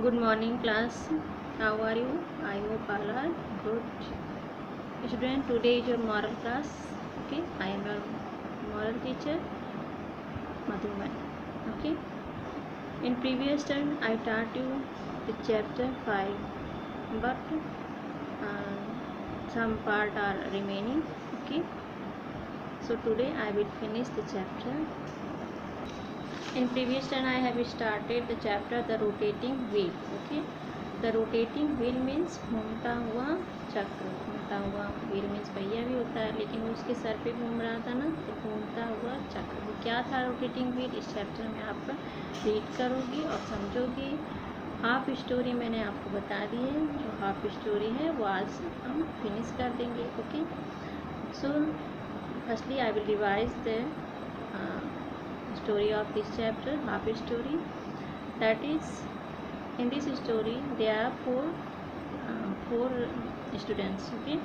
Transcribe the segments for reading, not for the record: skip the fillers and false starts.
Good morning class. How are you? I hope all are good. Student, today is your moral class. Okay, I am your moral teacher, Madhuman. Okay. In previous turn, I taught you the chapter 5, but uh, some part are remaining. Okay. So today I will finish the chapter. In previous turn I have started the chapter the rotating wheel. Okay, the rotating wheel means घूमता हुआ चक्र. घूमता हुआ wheel means पहिया भी होता है, लेकिन वो उसके सर पे घूम रहा था ना, तो घूमता हुआ चक्र वो क्या था रोटेटिंग व्हील. इस चैप्टर में आप रीड करोगी और समझोगी. हाफ स्टोरी मैंने आपको बता दी है, जो हाफ स्टोरी है वो आज हम फिनिश कर देंगे. Okay, so firstly I will revise the story of this chapter, half story. That is, in this story there are four students. Okay,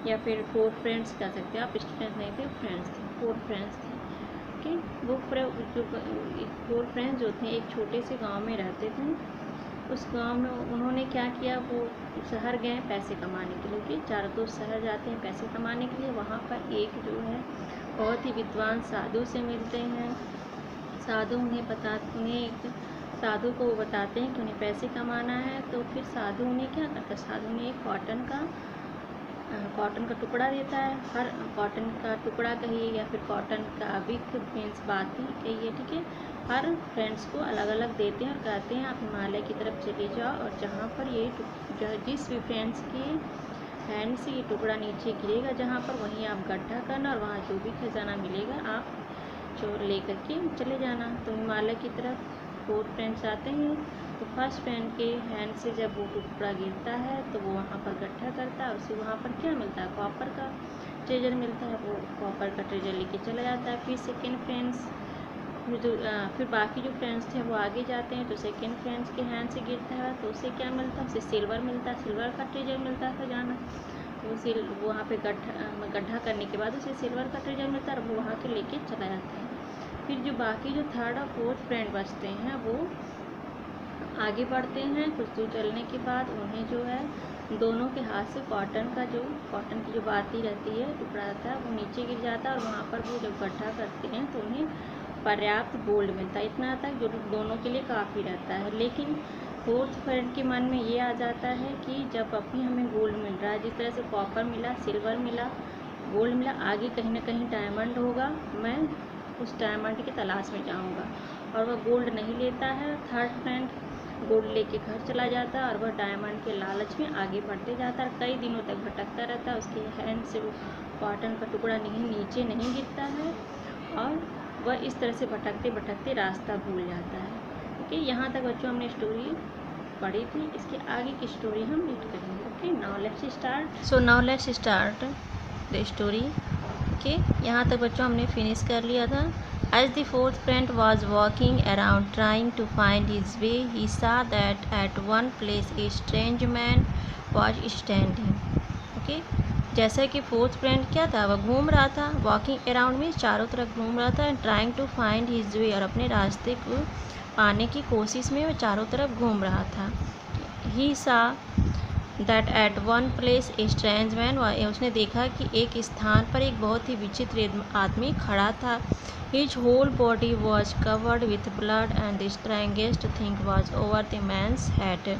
या फिर 4 फ्रेंड्स कह सकते हैं आप. स्टूडेंट्स नहीं थे, फ्रेंड्स थे. 4 फ्रेंड्स थे. ओके, वो 4 फ्रेंड्स जो थे एक छोटे से गांव में रहते थे. उस गांव में उन्होंने क्या किया, वो शहर गए पैसे कमाने के लिए. कि चारों दोस्त शहर जाते हैं पैसे कमाने के लिए. वहाँ पर एक जो है बहुत ही विद्वान साधु से मिलते हैं. साधु उन्हें एक साधु को बताते हैं कि उन्हें पैसे कमाना है. तो फिर साधु उन्हें क्या करता है, साधु उन्हें एक कॉटन का टुकड़ा देता है. हर कॉटन का टुकड़ा कहिए या फिर कॉटन का विक मीन्स बाती कहिए. ठीक है, हर फ्रेंड्स को अलग अलग देते हैं और कहते हैं आप हिमालय की तरफ चले जाओ, और जहाँ पर ये जिस भी फ्रेंड्स के हैंड से ये टुकड़ा नीचे गिरेगा जहाँ पर, वहीं आप गड्ढा करना और वहाँ जो भी खजाना मिलेगा आप जो लेकर के चले जाना. तो हिमालय की तरफ 4 फ्रेंड्स आते हैं. तो फर्स्ट फ्रेंड के हैंड से जब वो टुकड़ा गिरता है तो वो वहाँ पर गड्ढा करता है. उसे वहाँ पर क्या मिलता है, कॉपर का ट्रेजर मिलता है. वो कॉपर का ट्रेजर लेके चला जाता है. फिर सेकेंड फ्रेंड्स फिर बाकी जो फ्रेंड्स थे वो आगे जाते हैं. तो सेकेंड फ्रेंड्स के हैंड से गिरता है तो उसे क्या मिलता है, उसे सिल्वर मिलता है. सिल्वर का ट्रेजर मिलता है खजाना. तो वहाँ पे गड्ढा करने के बाद उसे सिल्वर का ट्रेजर मिलता है और वो वहाँ के लेके चला जाता है. फिर जो बाकी जो 3rd और 4th फ्रेंड बचते हैं वो आगे बढ़ते हैं. कुछ दूर चलने के बाद उन्हें जो है दोनों के हाथ से कॉटन की जो बाती रहती है, टुकड़ा रहता है, वो नीचे गिर जाता है. और वहाँ पर वो जब गड्ढा करते हैं तो उन्हें पर्याप्त गोल्ड मिलता है. इतना तक जो दोनों के लिए काफ़ी रहता है. लेकिन 4th फ्रेंड के मन में ये आ जाता है कि जब अभी हमें गोल्ड मिल रहा है, जिस तरह से कॉपर मिला, सिल्वर मिला, गोल्ड मिला, आगे कहीं ना कहीं डायमंड होगा, मैं उस डायमंड की तलाश में जाऊंगा. और वह गोल्ड नहीं लेता है. 3rd फ्रेंड गोल्ड लेके घर चला जाता है और वह डायमंड के लालच में आगे बढ़ते जाता है. कई दिनों तक भटकता रहता है. उसके हैंड से वो कॉटन का टुकड़ा नीचे नहीं गिरता है और वह इस तरह से भटकते भटकते रास्ता भूल जाता है. ओके, यहाँ तक बच्चों हमने स्टोरी पढ़ी थी. इसके आगे की स्टोरी हम रीड करेंगे. Okay, now let's start. So now let's start the story. Okay, यहाँ तक बच्चों हमने फिनिश कर लिया था. As the 4th friend was walking around trying to find his way, he saw that at one place a strange man was standing. Okay, जैसा कि 4th friend क्या था, वह घूम रहा था. वॉकिंग अराउंड में चारों तरफ घूम रहा था. And trying to find his way, और अपने रास्ते को पाने की कोशिश में वह चारों तरफ घूम रहा था. ही सा that at one place a strange man, उसने देखा कि एक स्थान पर एक बहुत ही विचित्र आदमी खड़ा था. His whole body was covered with blood and the strangest thing was over the man's head.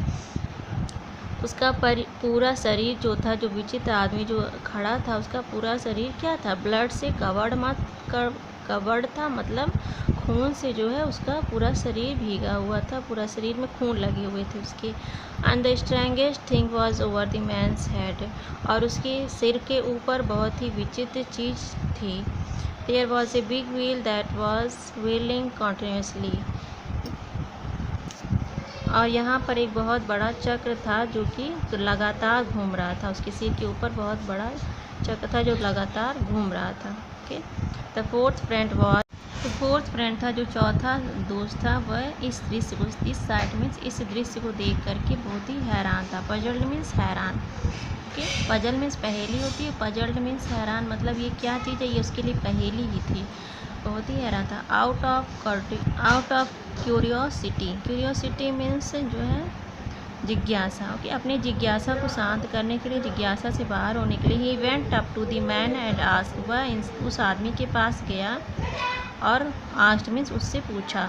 उसका पूरा शरीर जो था, जो विचित्र आदमी जो खड़ा था, उसका पूरा शरीर क्या था, ब्लड से कवर्ड था. मतलब खून से जो है उसका पूरा शरीर भीगा हुआ था. पूरा शरीर में खून लगे हुए थे उसके. And the strangest thing was over the man's head, और उसके सिर के ऊपर बहुत ही विचित्र चीज़ थी. There was a big wheel that was wheeling continuously, और यहाँ पर एक बहुत बड़ा चक्र था जो कि लगातार घूम रहा था. उसके सिर के ऊपर बहुत बड़ा चक्र था जो लगातार घूम रहा था. ओके, द 4th फ्रेंड था, जो चौथा दोस्त था, वह इस दृश्य को, इस साइड मीन्स इस दृश्य को देख करके बहुत ही हैरान था. पजल्ड मीन्स हैरान. ओके, पजल मीन्स पहेली होती है. पजल्ड मीन्स हैरान. मतलब ये क्या चीज़ है, ये उसके लिए पहेली ही थी. बहुत ही हैरान था। आउट ऑफ क्यूरियोसिटी मीन्स जो है जिज्ञासा। ओके, अपनी जिज्ञासा को शांत करने के लिए, जिज्ञासा से बाहर होने के लिए, he went up to the man and asked, वह उस आदमी के पास गया और आस्क्ड मीन्स उससे पूछा,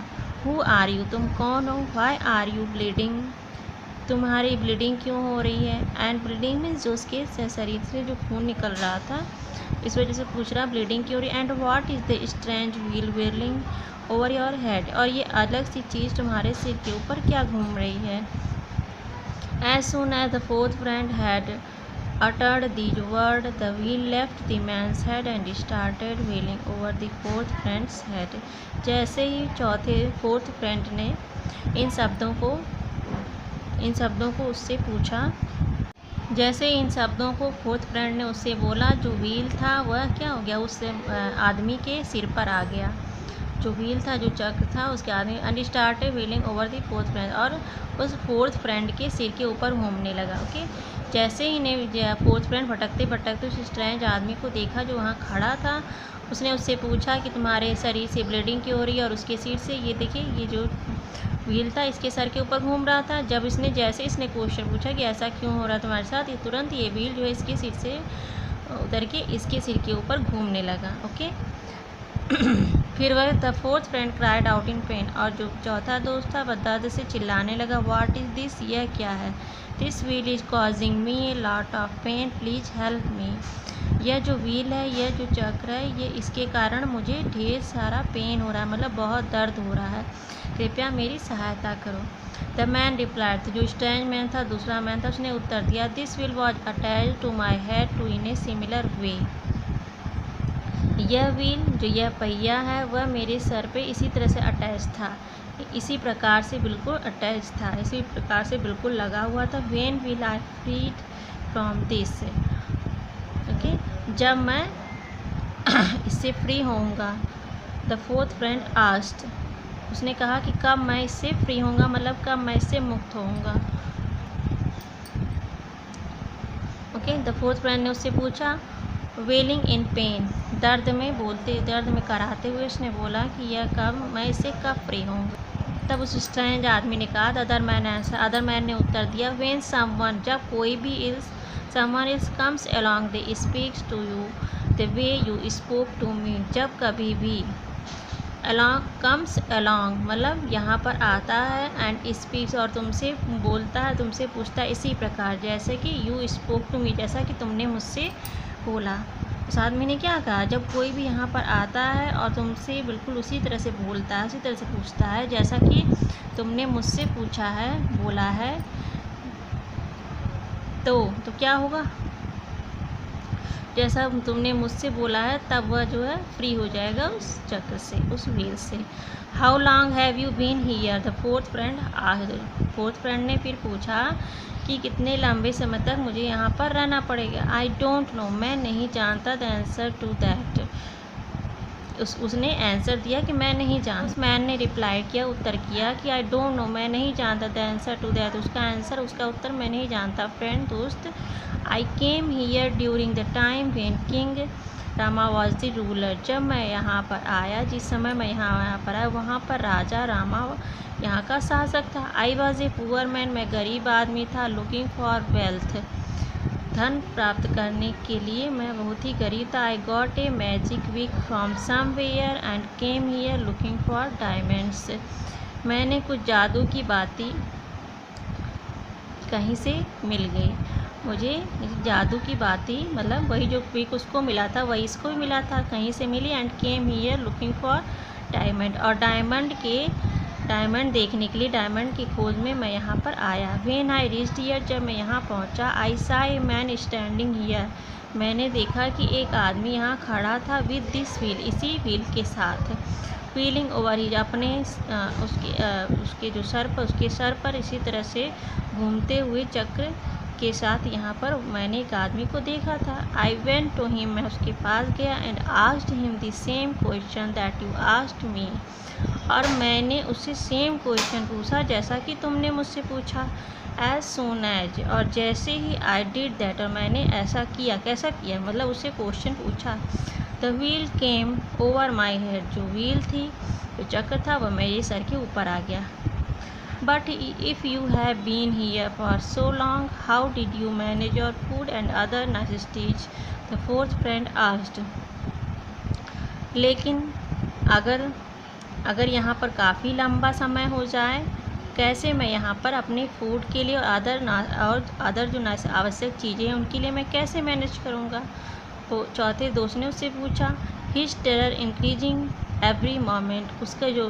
हु आर यू, तुम कौन हो, व्हाई आर यू ब्लीडिंग, तुम्हारी ब्लीडिंग क्यों हो रही है, एंड ब्लीडिंग मीन्स जो उसके शरीर से जो खून निकल रहा था इस वजह से पूछ रहा ब्लीडिंग क्यों हो रही है, and what is the strange wheel wheeling over your head, और ये अलग सी चीज़ तुम्हारे सिर के ऊपर क्या घूम रही है। As soon as the fourth friend had uttered these words, the wheel left the man's head and started wheeling over the fourth friend's head. जैसे ही फोर्थ फ्रेंड ने इन शब्दों को उससे पूछा, जैसे इन शब्दों को फोर्थ फ्रेंड ने उससे बोला, जो व्हील था वह क्या हो गया, उस आदमी के सिर पर आ गया। जो व्हील था, जो चक्र था उसके आदमी, and started wheeling over the fourth friend, और उस फोर्थ फ्रेंड के सिर के ऊपर घूमने लगा। ओके, जैसे ही ने फोर्थ फ्रेंड भटकते भटकते उस स्ट्रेंज आदमी को देखा जो वहाँ खड़ा था, उसने उससे पूछा कि तुम्हारे शरीर से ब्लीडिंग क्यों हो रही है, और उसके सिर से ये देखिए ये जो व्हील था इसके सर के ऊपर घूम रहा था। जब जैसे इसने क्वेश्चन पूछा कि ऐसा क्यों हो रहा है तुम्हारे साथ, ये तुरंत ये व्हील जो है इसके सिर से उतर के इसके सिर के ऊपर घूमने लगा। ओके, फिर वह the fourth friend cried out in pen, और जो चौथा दोस्त था वह दर्द से चिल्लाने लगा, व्हाट इज़ दिस, यह क्या है, this wheel is causing me a lot of pain, please help me, यह जो व्हील है, यह जो चक्र है, ये इसके कारण मुझे ढेर सारा पेन हो रहा है, मतलब बहुत दर्द हो रहा है, कृपया मेरी सहायता करो। द मैन रिप्लाइड, जो स्ट्रेंज मैन था, दूसरा मैन था, उसने उत्तर दिया, this wheel was attached to my head to in a similar way, यह व्हील जो यह पहिया है वह मेरे सर पे इसी तरह से अटैच था, इसी प्रकार से बिल्कुल अटैच था, इसी प्रकार से बिल्कुल लगा हुआ था। When will I freed from this, okay, जब मैं इससे फ्री होऊंगा। द फोर्थ फ्रेंड आस्क्ड, उसने कहा कि कब मैं इससे फ्री होऊंगा, मतलब कब मैं इससे मुक्त होऊंगा। ओके, द फोर्थ फ्रेंड ने उससे पूछा, वेलिंग इन पेन, दर्द में कराहते हुए उसने बोला कि यह कब, मैं इससे कब फ्री होऊंगा। तब उस स्ट्रेंज आदमी ने कहा, अदर मैन ने उत्तर दिया, व्हेन समवन, जब कोई भी someone else comes along, they speaks to you the way you spoke to me, जब कभी भी कम्स अलोंग मतलब यहाँ पर आता है, एंड स्पीक्स और तुमसे बोलता है, तुमसे पूछता है इसी प्रकार जैसे कि यू स्पोक टू मी, जैसा कि तुमने मुझसे बोला। उस आदमी ने क्या कहा, जब कोई भी यहाँ पर आता है और तुमसे बिल्कुल उसी तरह से बोलता है, उसी तरह से पूछता है जैसा कि तुमने मुझसे पूछा है, बोला है, तो क्या होगा, जैसा तुमने मुझसे बोला है तब वह जो है फ्री हो जाएगा उस चक्र से, उस व्हील से। How long have you been here, the fourth friend ने फिर पूछा कि कितने लंबे समय तक मुझे यहाँ पर रहना पड़ेगा। आई डोंट नो, मैं नहीं जानता। द आंसर टू दैट, उसने आंसर दिया कि मैं नहीं जानता। उस मैन ने रिप्लाई किया, उत्तर किया कि आई डोंट नो, मैं नहीं जानता। द आंसर टू दैट, उसका उत्तर मैं नहीं जानता। फ्रेंड, दोस्त, I came here during the time when king Rama was the ruler, जब मैं यहाँ पर आया, जिस समय मैं यहाँ पर आया वहाँ पर राजा रामा यहाँ का शासक था। I was a poor man, मैं गरीब आदमी था। लुकिंग फॉर वेल्थ, धन प्राप्त करने के लिए मैं बहुत ही गरीब था। I got a magic wick from somewhere and came here looking for diamonds, मैंने कुछ जादू की बाती कहीं से मिल गई, मुझे जादू की बाती मतलब वही जो विक उसको मिला था वही इसको भी मिला था, कहीं से मिली। And came here looking for diamond, और डायमंड देखने के लिए, डायमंड की खोज में मैं यहाँ पर आया। व्हेन आई रीच्ड हियर, जब मैं यहाँ पहुँचा, आई सा ए मैन स्टैंडिंग हियर, मैंने देखा कि एक आदमी यहाँ खड़ा था। विद दिस व्हील, इसी व्हील के साथ। व्हीलिंग ओवर ही, अपने उसके जो उसके सर पर इसी तरह से घूमते हुए चक्र के साथ यहाँ पर मैंने एक आदमी को देखा था। आई वेंट टू हिम, मैं उसके पास गया। And asked him the same question that you asked me, और मैंने उससे सेम क्वेश्चन पूछा जैसा कि तुमने मुझसे पूछा। एज सून एज, और जैसे ही आई डिड दैट, और मैंने ऐसा किया, कैसा किया मतलब उससे क्वेश्चन पूछा। The wheel came over my head, जो व्हील थी, जो चक्र था, वह मेरे सर के ऊपर आ गया। But if you have been here for so long, how did you manage your food and other necessities, the fourth friend asked. लेकिन अगर यहाँ पर काफ़ी लंबा समय हो जाए, कैसे मैं यहाँ पर अपने फूड के लिए और अदर जो आवश्यक चीज़ें हैं उनके लिए मैं कैसे मैनेज करूँगा। तो चौथे दोस्त ने उससे पूछा। His terror increasing every moment, उसका जो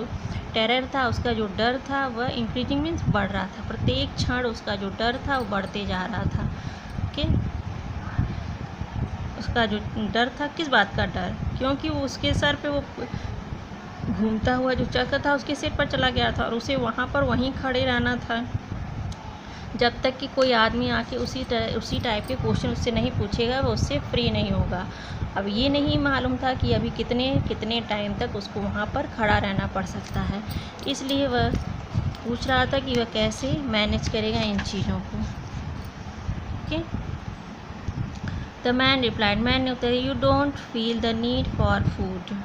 टेरर था, उसका जो डर था, वह इंक्रीजिंग मीन्स बढ़ रहा था। प्रत्येक क्षण उसका जो डर था वो बढ़ते जा रहा था। ओके, उसका जो डर था, किस बात का डर? क्योंकि वो उसके सर पे वो घूमता हुआ जो चक्र था उसके सिर पर चला गया था और उसे वहाँ पर वहीं खड़े रहना था जब तक कि कोई आदमी आके उसी टाइप के क्वेश्चन उससे नहीं पूछेगा, वो उससे फ्री नहीं होगा। अब ये नहीं मालूम था कि अभी कितने टाइम तक उसको वहाँ पर खड़ा रहना पड़ सकता है, इसलिए वह पूछ रहा था कि वह कैसे मैनेज करेगा इन चीज़ों को। Okay, the man replied, man ने उत्तर, you don't feel the need for food,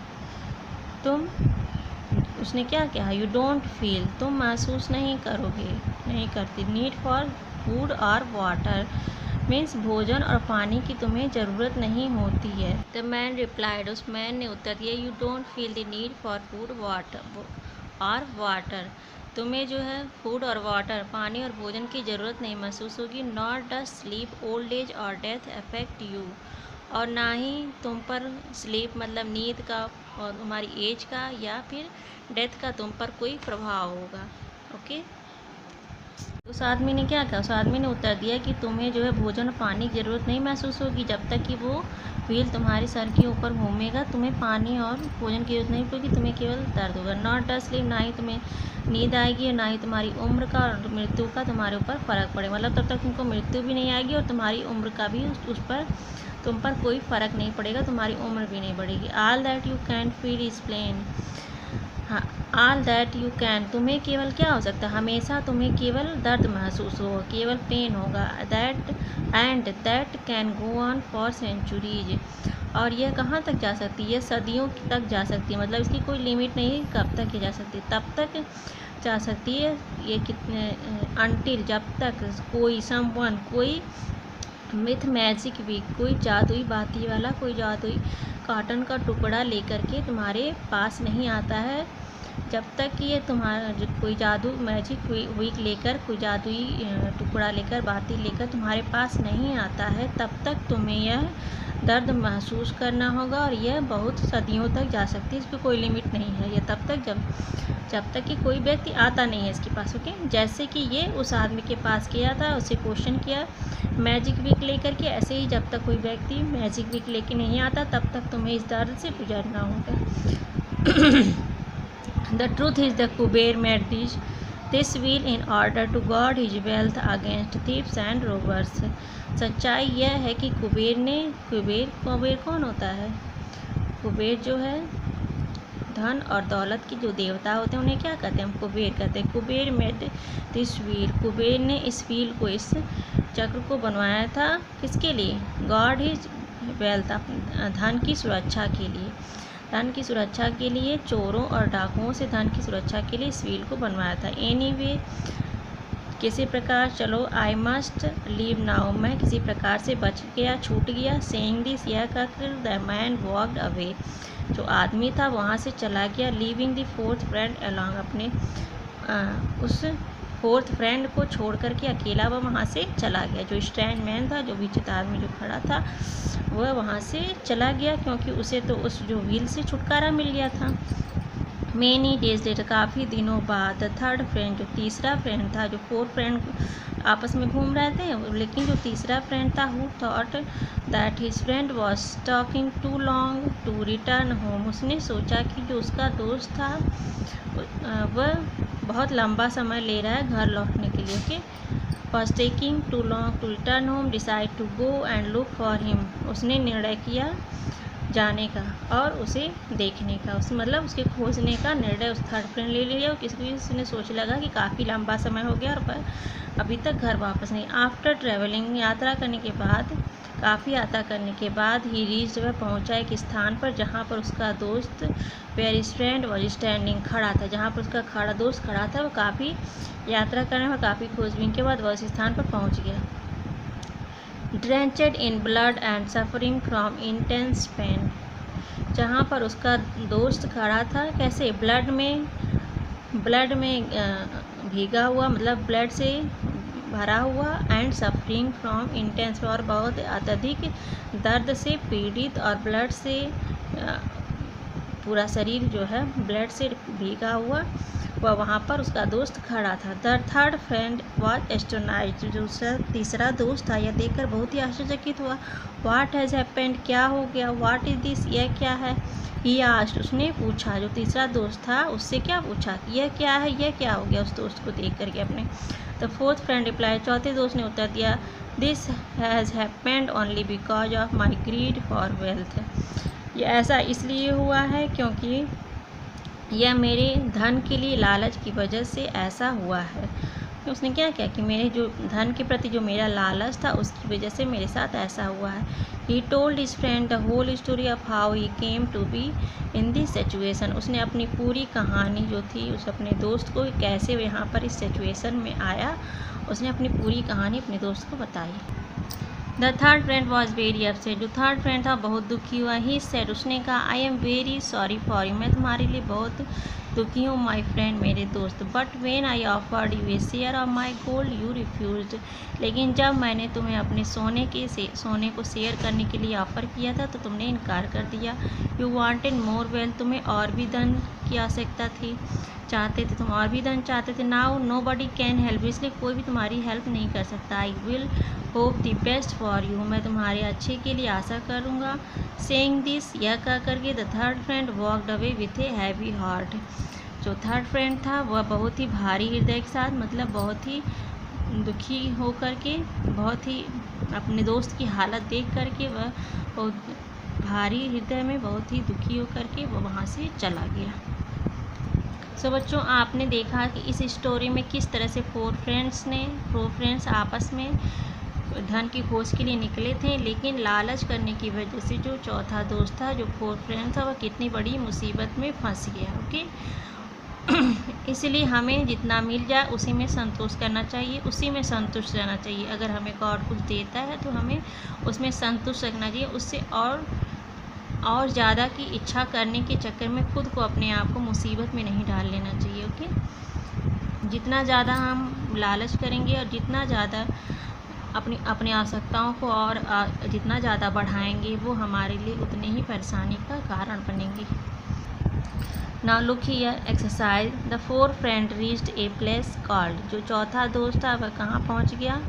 उसने क्या कहा, यू डोंट फील, तुम महसूस नहीं करती, नीड फॉर फूड और वाटर मीन्स भोजन और पानी की तुम्हें ज़रूरत नहीं होती है। द मैन रिप्लाइड, उस मैन ने उत्तर दिया, you don't feel the need for food और वाटर, तुम्हें जो है फूड और वाटर, पानी और भोजन की ज़रूरत नहीं महसूस होगी। Not does sleep, old age और डेथ अफेक्ट यू, और ना ही तुम पर स्लीप मतलब नींद का और तुम्हारी एज का या फिर डेथ का तुम पर कोई प्रभाव होगा। ओके, उस आदमी ने क्या कहा, उस आदमी ने उत्तर दिया कि तुम्हें जो है भोजन और पानी की ज़रूरत नहीं महसूस होगी जब तक कि वो व्हील तुम्हारे सर के ऊपर घूमेगा, तुम्हें पानी और भोजन की जरूरत नहीं पड़ेगी, तुम्हें केवल दर्द होगा। नॉट डज स्लीप, ना ही तुम्हें नींद आएगी और ना ही तुम्हारी उम्र का और मृत्यु का तुम्हारे ऊपर फ़र्क पड़े, मतलब तब तक तुमको मृत्यु भी नहीं आएगी और तुम्हारी उम्र का भी उस पर तुम पर कोई फ़र्क नहीं पड़ेगा, तुम्हारी उम्र भी नहीं बढ़ेगी। All that you can feel is pain, हाँ, ऑल दैट यू कैन, तुम्हें केवल क्या हो सकता है, हमेशा तुम्हें केवल दर्द महसूस होगा, केवल पेन होगा। That can go on for centuries, और यह कहाँ तक जा सकती है, सदियों तक जा सकती है, मतलब इसकी कोई लिमिट नहीं, कब तक ये जा सकती है, तब तक जा सकती है ये कितने, अनटिल, जब तक कोई समवन, कोई मिथ मैजिक वीक, कोई जादुई बाती वाला, कोई जादुई कॉटन का टुकड़ा लेकर के तुम्हारे पास नहीं आता है, जब तक कि ये तुम्हारा कोई जादू मैजिक वीक लेकर, कोई जादुई टुकड़ा लेकर, बाती लेकर तुम्हारे पास नहीं आता है, तब तक तुम्हें यह दर्द महसूस करना होगा, और यह बहुत सदियों तक जा सकती है, इसकी कोई लिमिट नहीं है, यह तब तक जब तक कि कोई व्यक्ति आता नहीं है इसके पास। ओके, जैसे कि ये उस आदमी के पास किया था, उससे क्वेश्चन किया मैजिक वीक लेकर के, ऐसे ही जब तक कोई व्यक्ति मैजिक वीक लेके नहीं आता तब तक तुम्हें इस दर्द से गुजरना होगा। The truth is the Kuber made this wheel in order to guard his wealth against thieves and robbers, सच्चाई यह है कि कुबेर कौन होता है, कुबेर जो है धन और दौलत की जो देवता होते हैं उन्हें क्या कहते हैं, हम कुबेर कहते हैं। Kuber made this wheel, Kuber ने इस व्हील को, इस चक्र को बनवाया था, किसके लिए, गॉड हिज वेल्थ, धन की सुरक्षा के लिए, धन की सुरक्षा के लिए, चोरों और डाकुओं से धन की सुरक्षा के लिए इस व्हील को बनवाया था। एनीवे, किसी प्रकार, चलो, आई मस्ट लीव नाउ, मैं किसी प्रकार से बच गया, छूट गया। सेइंग दिस, यह कहकर द मैन वॉक्ड अवे, जो आदमी था वहाँ से चला गया। Leaving the fourth friend along, अपने उस फोर्थ फ्रेंड को छोड़ करके अकेला वह वहाँ से चला गया। जो स्टैंड मैन था, जो विचित्र आदमी जो खड़ा था, वह वहाँ से चला गया क्योंकि उसे तो उस जो व्हील से छुटकारा मिल गया था। मैनी डेज लेटर, काफ़ी दिनों बाद, थर्ड फ्रेंड, जो तीसरा फ्रेंड था, जो फोर्थ फ्रेंड आपस में घूम रहे थे, लेकिन जो तीसरा फ्रेंड था, who thought that his friend was talking too long to return home, उसने सोचा कि जो उसका दोस्त था वह बहुत लंबा समय ले रहा है घर लौटने के लिए। Okay, was taking too long to return home, decide to go and look for him, उसने निर्णय किया जाने का और उसे देखने का, उस मतलब उसके खोजने का निर्णय उस थर्ड फ्रेंड ले लिया। और किसी उसने सोच लगा कि काफ़ी लंबा समय हो गया और पर अभी तक घर वापस नहीं। आफ्टर ट्रैवलिंग, यात्रा करने के बाद, काफ़ी यात्रा करने के बाद ही रीच वह पहुंचा एक स्थान पर जहां पर उसका दोस्त where his friend was standing खड़ा था। जहां पर उसका दोस्त खड़ा था, वो काफ़ी यात्रा करने में काफ़ी खोजबीन के बाद वह उस स्थान पर पहुंच गया। Drenched in blood and suffering from intense pain, जहाँ पर उसका दोस्त खड़ा था, कैसे ब्लड में भीगा हुआ, मतलब ब्लड से भरा हुआ, एंड सफरिंग फ्रॉम इंटेंस, और बहुत अत्यधिक दर्द से पीड़ित, और ब्लड से पूरा शरीर जो है ब्लड से भीगा हुआ, वह वहाँ पर उसका दोस्त खड़ा था। द थर्ड फ्रेंड वॉज एस्टोनाइज्ड, जो तीसरा दोस्त था, यह देखकर बहुत ही आश्चर्यचकित हुआ। व्हाट हैज़ हैपेंड, क्या हो गया। व्हाट इज दिस, यह क्या है। ही आस्क्ड, उसने पूछा, जो तीसरा दोस्त था उससे क्या पूछा, यह क्या है, यह क्या हो गया उस दोस्त को देख करके अपने। द फोर्थ फ्रेंड रिप्लाई, चौथे दोस्त ने उत्तर दिया, this has happened only because of my greed for wealth, यह ऐसा इसलिए हुआ है क्योंकि यह मेरे धन के लिए लालच की वजह से ऐसा हुआ है। उसने क्या किया कि मेरे जो धन के प्रति जो मेरा लालच था उसकी वजह से मेरे साथ ऐसा हुआ है। He told his friend the whole story of how he came to be in this situation, उसने अपनी पूरी कहानी जो थी उस अपने दोस्त को, कैसे वो यहाँ पर इस सिचुएशन में आया, उसने अपनी पूरी कहानी अपने दोस्त को बताई। The third friend was very upset, जो थर्ड फ्रेंड था बहुत दुखी हुआ। ही सेड, उसने कहा, I am very sorry for you, मैं तुम्हारे लिए बहुत दुखी हूँ माई फ्रेंड, मेरे दोस्त। But when I offered U A share of my gold you refused, लेकिन जब मैंने तुम्हें अपने सोने को शेयर करने के लिए ऑफ़र किया था तो तुमने इनकार कर दिया। यू वांटेड मोर वेल्थ, तुम्हें और भी धन की आवश्यकता थी, चाहते थे तुम और भी धन चाहते थे। Now nobody can help, इसलिए कोई भी तुम्हारी हेल्प नहीं कर सकता। I will hope the best for you, मैं तुम्हारे अच्छे के लिए आशा करूँगा। सेइंग दिस, यह कह करके the third friend walked away with a heavy heart, जो थर्ड फ्रेंड था वह बहुत ही भारी हृदय के साथ, मतलब बहुत ही दुखी हो करके, बहुत ही अपने दोस्त की हालत देख करके वह बहुत भारी हृदय में बहुत ही दुखी हो करके वह वहाँ से चला गया। सो बच्चों, आपने देखा कि इस स्टोरी में किस तरह से फोर फ्रेंड्स आपस में धन की खोज के लिए निकले थे, लेकिन लालच करने की वजह से जो चौथा दोस्त था, जो फोर फ्रेंड था, वह कितनी बड़ी मुसीबत में फंस गया। ओके इसलिए हमें जितना मिल जाए उसी में संतोष करना चाहिए, उसी में संतुष्ट रहना चाहिए। अगर हमें गॉड कुछ देता है तो हमें उसमें संतुष्ट रखना चाहिए, उससे और ज़्यादा की इच्छा करने के चक्कर में खुद को, अपने आप को मुसीबत में नहीं डाल लेना चाहिए। ओके, जितना ज़्यादा हम लालच करेंगे और जितना ज़्यादा अपनी आवश्यकताओं को और जितना ज़्यादा बढ़ाएंगे, वो हमारे लिए उतने ही परेशानी का कारण बनेंगे। Now look here exercise. The four friend reached a place called, जो चौथा दोस्त था वह कहाँ पहुँच गया,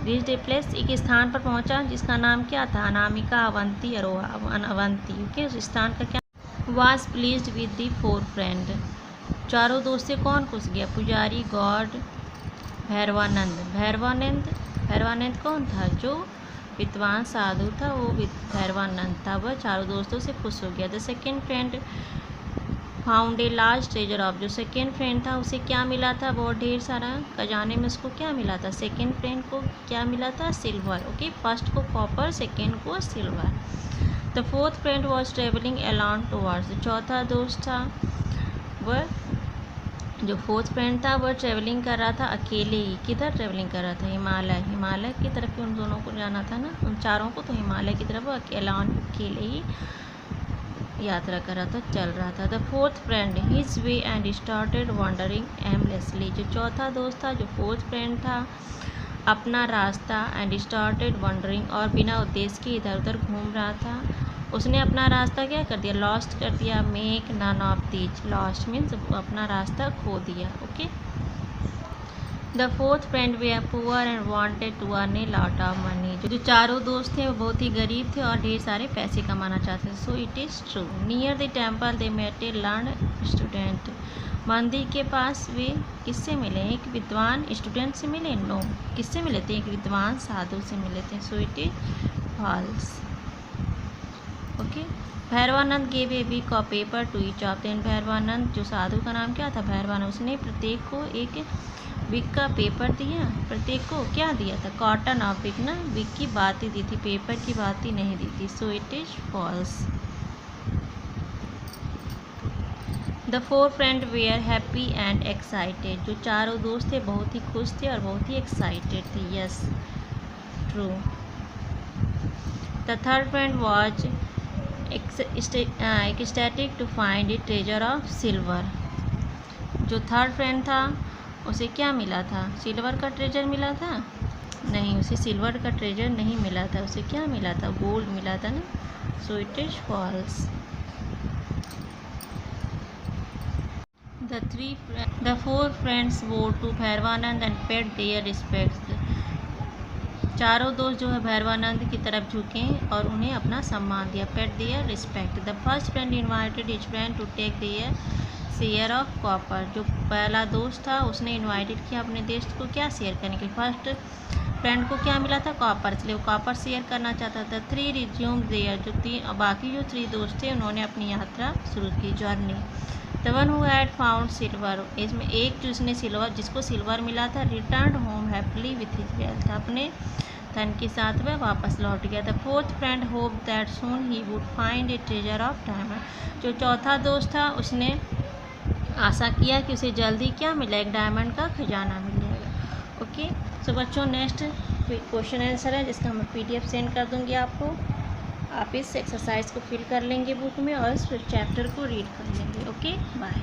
रीच्ड ए प्लेस, एक स्थान पर पहुँचा जिसका नाम क्या था, अनामिका, अवंती, अवंती। ओके, उस स्थान का क्या, was pleased with the four friend, चारों दोस्त से कौन खुश गया, पुजारी, गॉड, भैरवानंद कौन था, जो विद्वान साधु था, वो भैरवानंद था, वह चारों दोस्तों से खुश हो गया। The second friend found a large treasure of, जो सेकेंड फ्रेंड था उसे क्या मिला था, बहुत ढेर सारा खजाने में उसको क्या मिला था, सेकेंड फ्रेंड को क्या मिला था, सिल्वर। ओके, फर्स्ट को कॉपर, सेकेंड को silver. The fourth friend was travelling alone towards, चौथा दोस्त था वह, जो फोर्थ फ्रेंड था वह ट्रेवलिंग कर रहा था अकेले ही, किधर ट्रेवलिंग कर रहा था, हिमालय की तरफ उन दोनों को जाना था ना, उन चारों को, तो हिमालय की तरफ अकेले ही यात्रा कर रहा था, चल रहा था। The fourth friend his way and started wondering aimlessly, जो चौथा दोस्त था, जो फोर्थ फ्रेंड था, अपना रास्ता, एंड स्टार्टेड वंडरिंग, और बिना उद्देश्य के इधर उधर घूम रहा था, उसने अपना रास्ता क्या कर दिया, लॉस्ट कर दिया। Make none of these, lost means अपना रास्ता खो दिया। Okay, the fourth friend were poor and wanted to earn a lot of money, जो चारों दोस्त थे वो बहुत ही गरीब थे और ढेर सारे पैसे कमाना चाहते थे। So it is true. Near the temple they met a learned student, मंदिर के पास वे किससे मिले, एक विद्वान स्टूडेंट से मिले, नो, किससे मिले थे, एक विद्वान साधु से मिले थे। So it is false. Okay, Bhairavanand gave a wick of paper to each of them, Bhairavanand, जो साधु का नाम क्या था, भैरवानंद, उसने प्रत्येक को एक विक का पेपर दिया, प्रत्येक को क्या दिया था, कॉटन ऑफ विक ना, विक की बात ही दी थी, पेपर की बात ही नहीं दी थी, so it is false. The 4 friend were happy and excited, जो चारों दोस्त थे बहुत ही खुश थे और बहुत ही एक्साइटेड थे, yes true. The third friend was ecstatic to find a treasure of silver, जो थर्ड फ्रेंड था उसे क्या मिला था, सिल्वर का ट्रेजर मिला था, नहीं उसे सिल्वर का ट्रेजर नहीं मिला था, उसे क्या मिला था, गोल्ड मिला था ना, so it is false. The 4 friends wore to Bhairavanand and paid their respects, चारों दोस्त जो है भैरवानंद की तरफ झुके और उन्हें अपना सम्मान दिया, paid their respect. The first friend invited each friend to take their share of copper, जो पहला दोस्त था उसने इन्वाइटेड किया अपने दोस्त को क्या शेयर करने के लिए, फर्स्ट फ्रेंड को क्या मिला था, कॉपर, इसलिए वो कॉपर शेयर करना चाहता था। 3 रिज्यूम देयर, जो बाकी जो 3 दोस्त थे उन्होंने अपनी यात्रा शुरू की, journey. The one who had found silver, इसमें एक जिसको सिल्वर मिला था, return home happily with his wealth, अपने धन के साथ वह वापस लौट गया। The fourth friend hope that soon he would find a treasure of diamond, जो चौथा दोस्त था उसने आशा किया कि उसे जल्दी क्या मिला, एक डायमंड का खजाना मिल जाएगा। ओके, सो बच्चों नेक्स्ट क्वेश्चन आंसर है जिसका मैं PDF सेंड कर दूंगी आपको, आप इस एक्सरसाइज को फिल कर लेंगे बुक में और इस चैप्टर को रीड कर लेंगे। Okay, bye.